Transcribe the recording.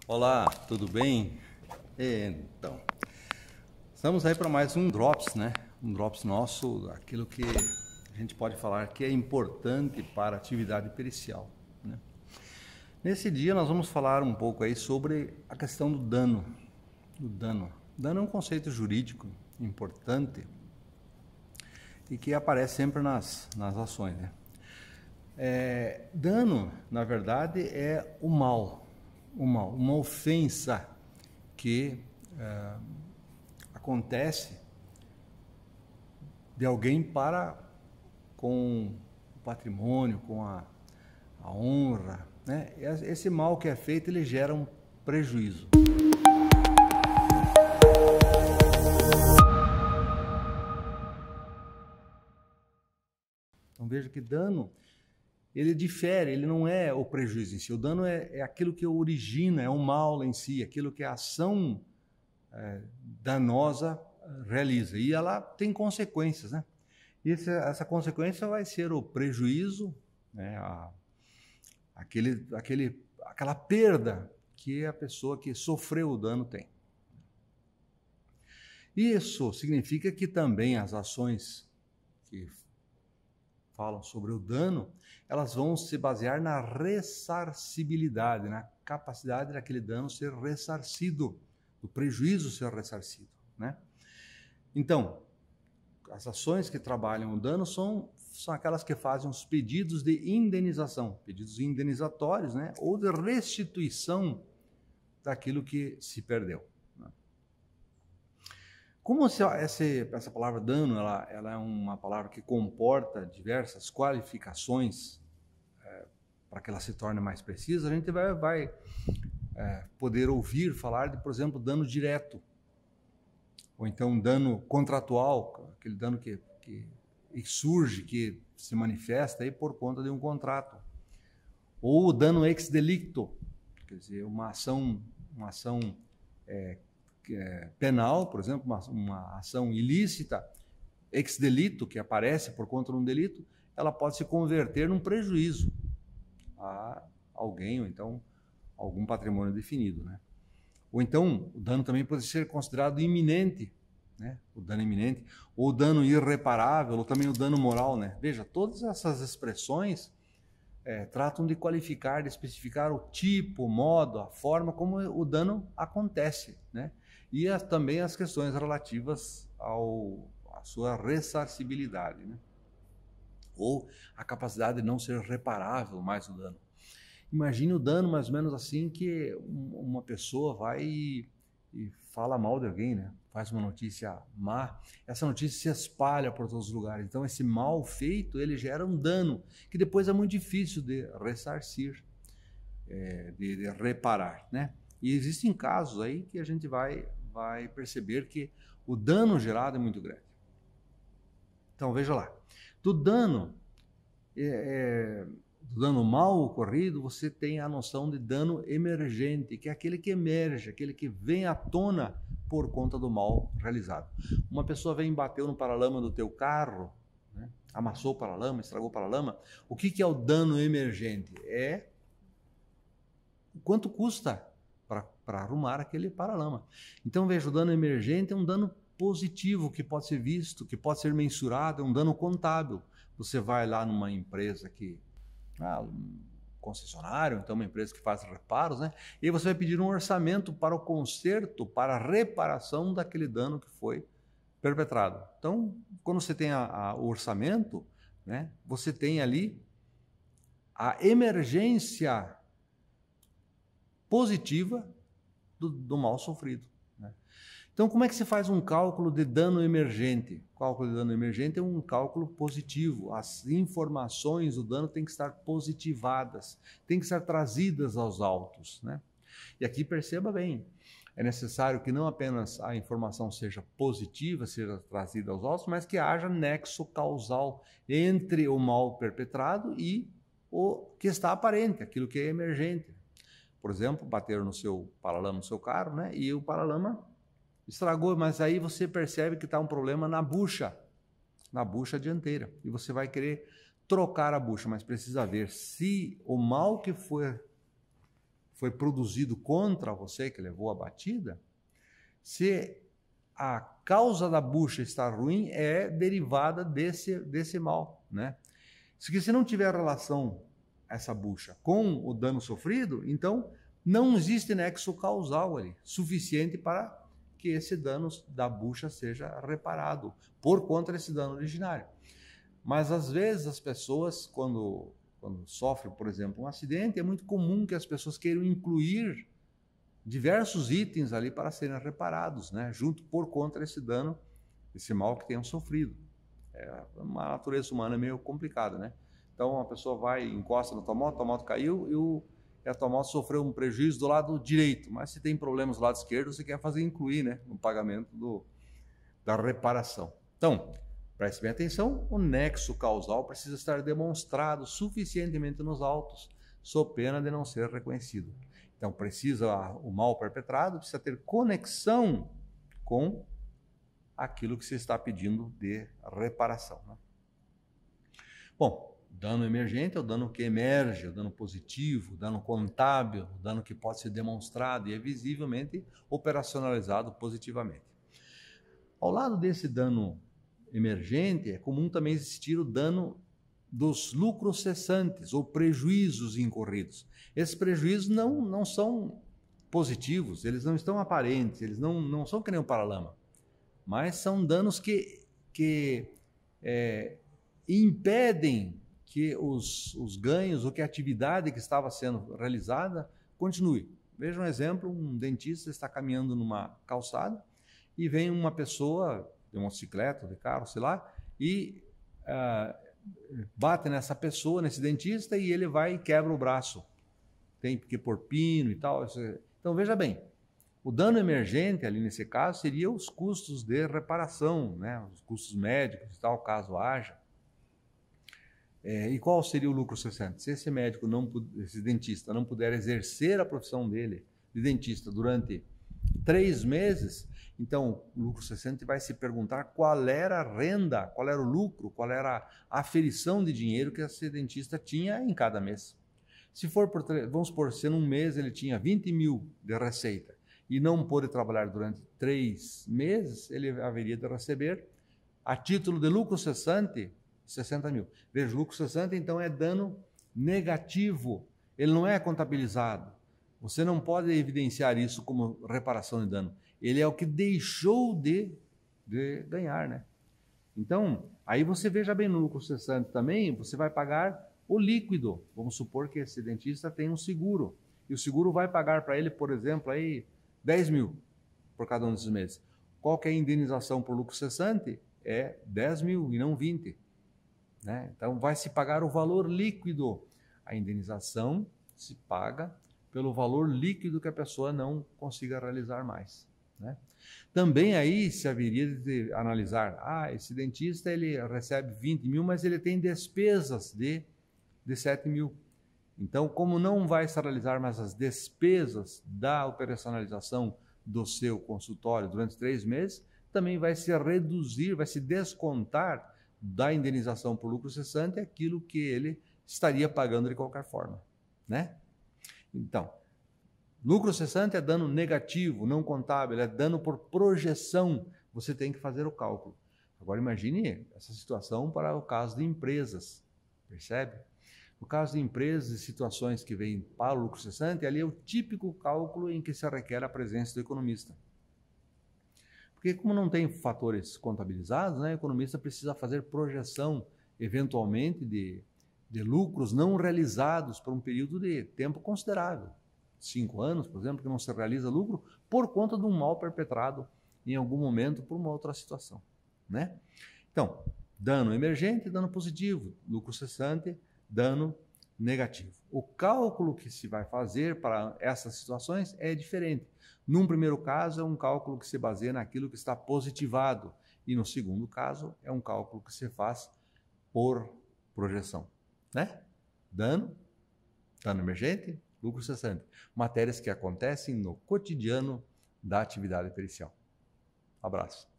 Olá, tudo bem? Então, estamos aí para mais um Drops, né? Um Drops nosso, aquilo que a gente pode falar que é importante para a atividade pericial, né? Nesse dia nós vamos falar um pouco aí sobre a questão do dano. O dano. Dano é um conceito jurídico importante e que aparece sempre nas ações, né? Dano, na verdade, é o mal, uma ofensa que acontece de alguém para com o patrimônio, com a honra, né? Esse mal que é feito, ele gera um prejuízo. Então veja que dano, ele difere, ele não é o prejuízo em si. O dano é aquilo que origina, é o mal em si, aquilo que a ação danosa realiza. E ela tem consequências, né? E essa consequência vai ser o prejuízo, né? Aquela perda que a pessoa que sofreu o dano tem. Isso significa que também as ações que falam sobre o dano, elas vão se basear na ressarcibilidade, na capacidade daquele dano ser ressarcido, do prejuízo ser ressarcido, né? Então, as ações que trabalham o dano são aquelas que fazem os pedidos de indenização, pedidos indenizatórios, né? Ou de restituição daquilo que se perdeu. Como essa palavra dano, ela é uma palavra que comporta diversas qualificações para que ela se torne mais precisa, a gente vai poder ouvir falar de, por exemplo, dano direto, ou então dano contratual, aquele dano que surge, que se manifesta aí por conta de um contrato, ou dano ex delicto, quer dizer, uma ação penal, por exemplo, uma ação ilícita, ex delito, que aparece por conta de um delito, ela pode se converter num prejuízo a alguém, ou então algum patrimônio definido, né? Ou então o dano também pode ser considerado iminente, né? O dano iminente, ou o dano irreparável, ou também o dano moral, né? Veja, todas essas expressões tratam de qualificar, de especificar o tipo, o modo, a forma como o dano acontece, né? E também as questões relativas à sua ressarcibilidade, né? Ou a capacidade de não ser reparável mais o dano. Imagine o dano mais ou menos assim, que uma pessoa vai e fala mal de alguém, né? Faz uma notícia má, essa notícia se espalha por todos os lugares. Então esse mal feito, ele gera um dano que depois é muito difícil de ressarcir, de reparar, né? E existem casos aí que a gente vai perceber que o dano gerado é muito grande. Então veja lá, do dano mal ocorrido, você tem a noção de dano emergente, que é aquele que emerge, aquele que vem à tona por conta do mal realizado. Uma pessoa vem e bateu no paralama do teu carro, né? Amassou o paralama, estragou o paralama. O que é o dano emergente? É o quanto custa para arrumar aquele paralama. Então veja, o dano emergente é um dano positivo que pode ser visto, que pode ser mensurado, é um dano contábil. Você vai lá numa empresa um concessionário, então uma empresa que faz reparos, né? E você vai pedir um orçamento para o conserto, para a reparação daquele dano que foi perpetrado. Então, quando você tem o orçamento, né, você tem ali a emergência positiva do mal sofrido, né? Então, como é que se faz um cálculo de dano emergente? O cálculo de dano emergente é um cálculo positivo. As informações do dano têm que estar positivadas, têm que estar trazidas aos autos, né? E aqui perceba bem, é necessário que não apenas a informação seja positiva, seja trazida aos autos, mas que haja nexo causal entre o mal perpetrado e o que está aparente, aquilo que é emergente. Por exemplo, bateram no seu paralama, no seu carro, né? E o paralama estragou, mas aí você percebe que está um problema na bucha dianteira. E você vai querer trocar a bucha, mas precisa ver se o mal que foi foi produzido contra você, que levou a batida, se a causa da bucha estar ruim é derivada desse mal, né? Se não tiver relação essa bucha com o dano sofrido, então não existe nexo causal ali, suficiente para que esse dano da bucha seja reparado por conta desse dano originário. Mas às vezes as pessoas, quando sofrem, por exemplo, um acidente, é muito comum que as pessoas queiram incluir diversos itens ali para serem reparados, né? Junto por conta desse dano, esse mal que tenham sofrido. Uma natureza humana meio complicada, né? Então a pessoa vai, encosta na tua moto caiu e a tua moto sofreu um prejuízo do lado direito, mas se tem problemas do lado esquerdo, você quer incluir, né, no pagamento da reparação. Então, preste bem atenção, o nexo causal precisa estar demonstrado suficientemente nos autos, sob pena de não ser reconhecido. Então, o mal perpetrado precisa ter conexão com aquilo que se está pedindo de reparação, né? Bom, dano emergente é o dano que emerge, o dano positivo, o dano contábil, o dano que pode ser demonstrado e é visivelmente operacionalizado positivamente. Ao lado desse dano emergente, é comum também existir o dano dos lucros cessantes ou prejuízos incorridos. Esses prejuízos não são positivos, eles não estão aparentes, eles não são que nem um paralama, mas são danos que impedem que os ganhos ou que a atividade que estava sendo realizada continue. Veja um exemplo, um dentista está caminhando numa calçada e vem uma pessoa de motocicleta, de carro, sei lá, e bate nessa pessoa, nesse dentista, e ele vai e quebra o braço. Tem que pôr pino e tal. Então veja bem, o dano emergente ali nesse caso seria os custos de reparação, né? Os custos médicos e tal, caso haja. E qual seria o lucro cessante? Se esse médico, esse dentista, não puder exercer a profissão dele de dentista durante 3 meses, então o lucro cessante vai se perguntar qual era a renda, qual era o lucro, qual era a aferição de dinheiro que esse dentista tinha em cada mês. Se for vamos supor, se num mês ele tinha 20 mil de receita e não pôde trabalhar durante 3 meses, ele haveria de receber, a título de lucro cessante, 60 mil. Veja, o lucro cessante, então, é dano negativo. Ele não é contabilizado. Você não pode evidenciar isso como reparação de dano. Ele é o que deixou de ganhar, né? Então, aí você veja bem no lucro cessante também, você vai pagar o líquido. Vamos supor que esse dentista tem um seguro. E o seguro vai pagar para ele, por exemplo, aí 10 mil por cada um desses meses. Qual que é a indenização por lucro cessante? É 10 mil e não 20. Né? Então, vai se pagar o valor líquido. A indenização se paga pelo valor líquido que a pessoa não consiga realizar mais. Né? Também aí se haveria de analisar, esse dentista ele recebe 20 mil, mas ele tem despesas de 7 mil. Então, como não vai se realizar mais as despesas da operacionalização do seu consultório durante 3 meses, também vai se reduzir, vai se descontar da indenização por lucro cessante aquilo que ele estaria pagando de qualquer forma, né? Então, lucro cessante é dano negativo, não contábil, é dano por projeção. Você tem que fazer o cálculo. Agora imagine essa situação para o caso de empresas, percebe? No caso de empresas e situações que vêm para o lucro cessante, ali é o típico cálculo em que se requer a presença do economista. Porque como não tem fatores contabilizados, né, o economista precisa fazer projeção, eventualmente, de lucros não realizados por um período de tempo considerável. 5 anos, por exemplo, que não se realiza lucro por conta de um mal perpetrado em algum momento por uma outra situação, né? Então, dano emergente, dano positivo, lucro cessante, dano negativo. O cálculo que se vai fazer para essas situações é diferente. Num primeiro caso, é um cálculo que se baseia naquilo que está positivado, e no segundo caso, é um cálculo que se faz por projeção, né? Dano emergente, lucro cessante. Matérias que acontecem no cotidiano da atividade pericial. Abraço.